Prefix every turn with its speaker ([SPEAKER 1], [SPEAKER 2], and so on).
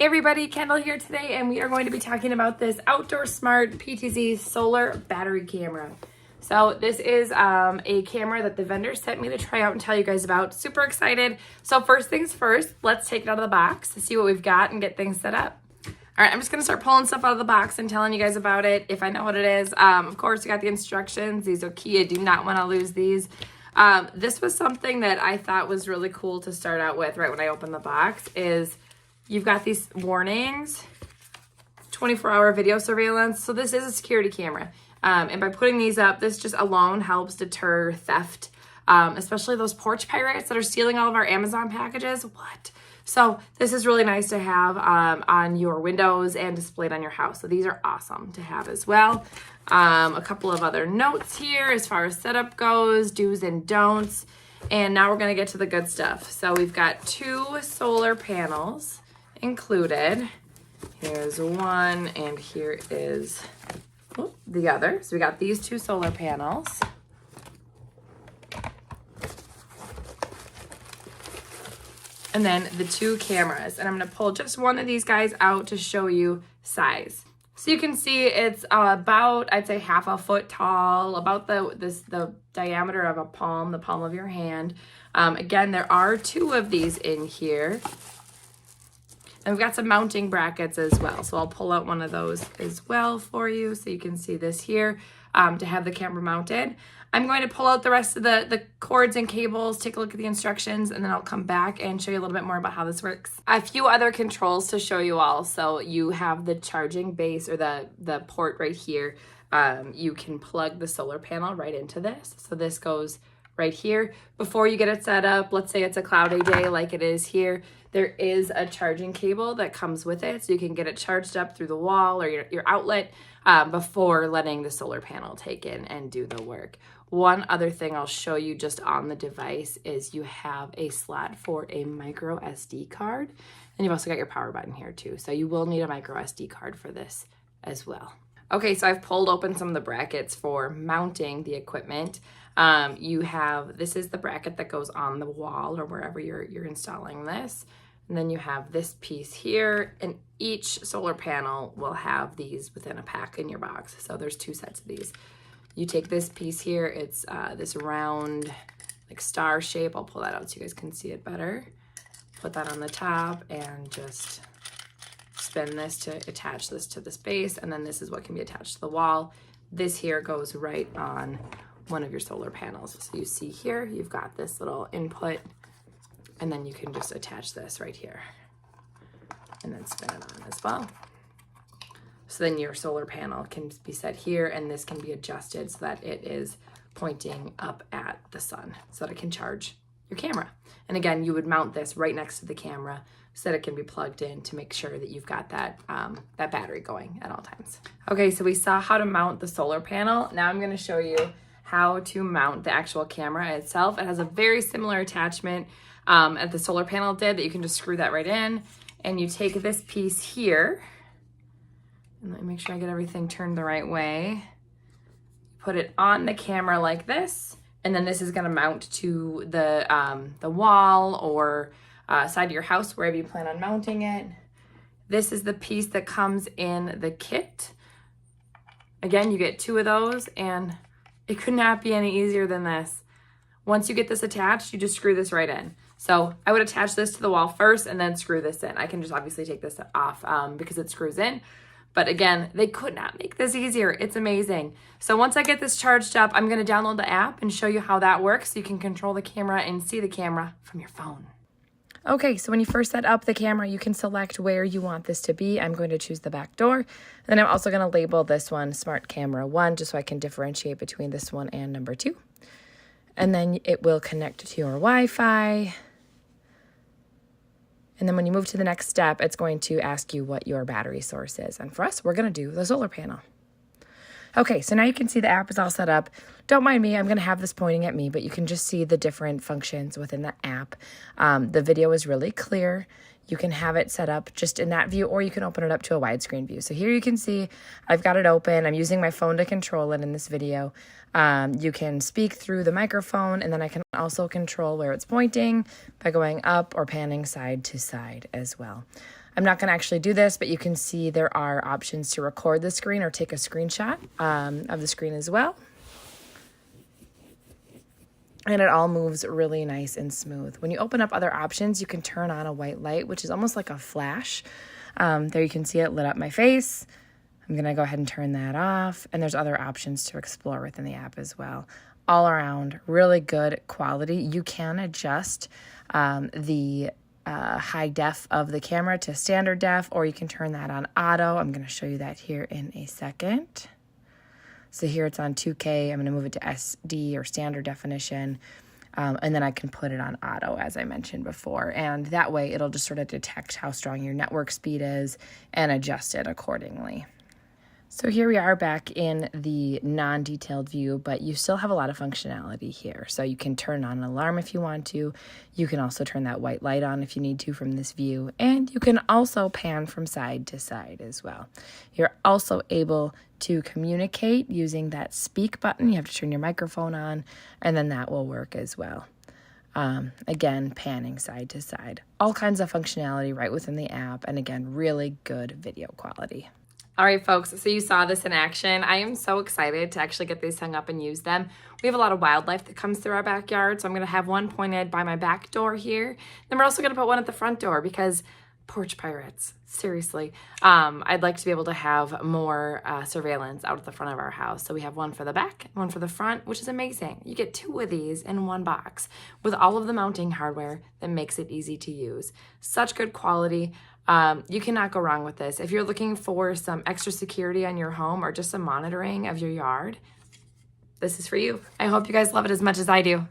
[SPEAKER 1] Hey everybody, Kendall here today, and we are going to be talking about this Outdoor Smart PTZ solar battery camera. So this is a camera that the vendor sent me to try out and tell you guys about. Super excited. So first things first, let's take it out of the box to see what we've got and get things set up. All right, I'm just gonna start pulling stuff out of the box and telling you guys about it if I know what it is. Of course, you got the instructions. These are key. I do not want to lose these. This was something that I thought was really cool to start out with right when I opened the box is you've got these warnings, 24-hour video surveillance. So this is a security camera. And by putting these up, this just alone helps deter theft, especially those porch pirates that are stealing all of our Amazon packages. What? So this is really nice to have on your windows and displayed on your house. So these are awesome to have as well. A couple of other notes here as far as setup goes, do's and don'ts. And now we're gonna get to the good stuff. So we've got 2 solar panels included. Here's one and here is the other. So we got these 2 solar panels. And then the 2 cameras. And I'm gonna pull just one of these guys out to show you size. So you can see it's about, I'd say, half a foot tall, about the diameter of a palm, the palm of your hand. Again, there are 2 of these in here. And we've got some mounting brackets as well. So I'll pull out one of those as well for you so you can see this here to have the camera mounted. I'm going to pull out the rest of the cords and cables, take a look at the instructions, and then I'll come back and show you a little bit more about how this works. A few other controls to show you all. So you have the charging base or the port right here. You can plug the solar panel right into this. So this goes right here. Before you get it set up, let's say it's a cloudy day like it is here, there is a charging cable that comes with it, so you can get it charged up through the wall or your outlet before letting the solar panel take in and do the work. One other thing I'll show you just on the device is you have a slot for a micro SD card, and you've also got your power button here too, so you will need a micro SD card for this as well. Okay, so I've pulled open some of the brackets for mounting the equipment. This is the bracket that goes on the wall or wherever you're installing this. And then you have this piece here, and each solar panel will have these within a pack in your box. So there's 2 sets of these. You take this piece here, it's this round like star shape. I'll pull that out so you guys can see it better. Put that on the top and just spin this to attach this to this base, and then this is what can be attached to the wall. This here goes right on one of your solar panels. So you see here, you've got this little input, and then you can just attach this right here and then spin it on as well. So then your solar panel can be set here, and this can be adjusted so that it is pointing up at the sun so that it can charge your camera. And again, you would mount this right next to the camera so that it can be plugged in to make sure that you've got that battery going at all times. Okay, so we saw how to mount the solar panel. Now I'm gonna show you how to mount the actual camera itself. It has a very similar attachment as the solar panel did, that you can just screw that right in, and you take this piece here, and let me make sure I get everything turned the right way. Put it on the camera like this, and then this is gonna mount to the wall or side of your house, wherever you plan on mounting it. This is the piece that comes in the kit. Again, you get 2 of those, and it could not be any easier than this. Once you get this attached, you just screw this right in. So I would attach this to the wall first and then screw this in. I can just obviously take this off because it screws in. But again, they could not make this easier. It's amazing. So once I get this charged up, I'm gonna download the app and show you how that works so you can control the camera and see the camera from your phone. Okay, so when you first set up the camera, you can select where you want this to be. I'm going to choose the back door. And then I'm also gonna label this one Smart Camera 1, just so I can differentiate between this one and number 2. And then it will connect to your Wi-Fi. And then when you move to the next step, it's going to ask you what your battery source is. And for us, we're gonna do the solar panel. Okay, so now you can see the app is all set up. Don't mind me, I'm gonna have this pointing at me, but you can just see the different functions within the app. The video is really clear. You can have it set up just in that view, or you can open it up to a widescreen view. So here you can see I've got it open. I'm using my phone to control it in this video. You can speak through the microphone, and then I can also control where it's pointing by going up or panning side to side as well. I'm not going to actually do this, but you can see there are options to record the screen or take a screenshot of the screen as well. And it all moves really nice and smooth. When you open up other options, you can turn on a white light, which is almost like a flash. There you can see it lit up my face. I'm going to go ahead and turn that off. And there's other options to explore within the app as well. All around, really good quality. You can adjust the high def of the camera to standard def, or you can turn that on auto. I'm going to show you that here in a second. So here it's on 2K. I'm going to move it to SD or standard definition. And then I can put it on auto, as I mentioned before. And that way it'll just sort of detect how strong your network speed is and adjust it accordingly. So here we are back in the non-detailed view, but you still have a lot of functionality here. So you can turn on an alarm if you want to. You can also turn that white light on if you need to from this view. And you can also pan from side to side as well. You're also able to communicate using that speak button. You have to turn your microphone on, and then that will work as well. Again, panning side to side. All kinds of functionality right within the app, and again, really good video quality. All right, folks, so you saw this in action. I am so excited to actually get these hung up and use them. We have a lot of wildlife that comes through our backyard, so I'm going to have one pointed by my back door here. Then we're also going to put one at the front door because porch pirates, seriously. I'd like to be able to have more surveillance out at the front of our house. So we have one for the back and one for the front, which is amazing. You get 2 of these in one box with all of the mounting hardware that makes it easy to use. Such good quality. You cannot go wrong with this. If you're looking for some extra security on your home or just some monitoring of your yard, this is for you. I hope you guys love it as much as I do.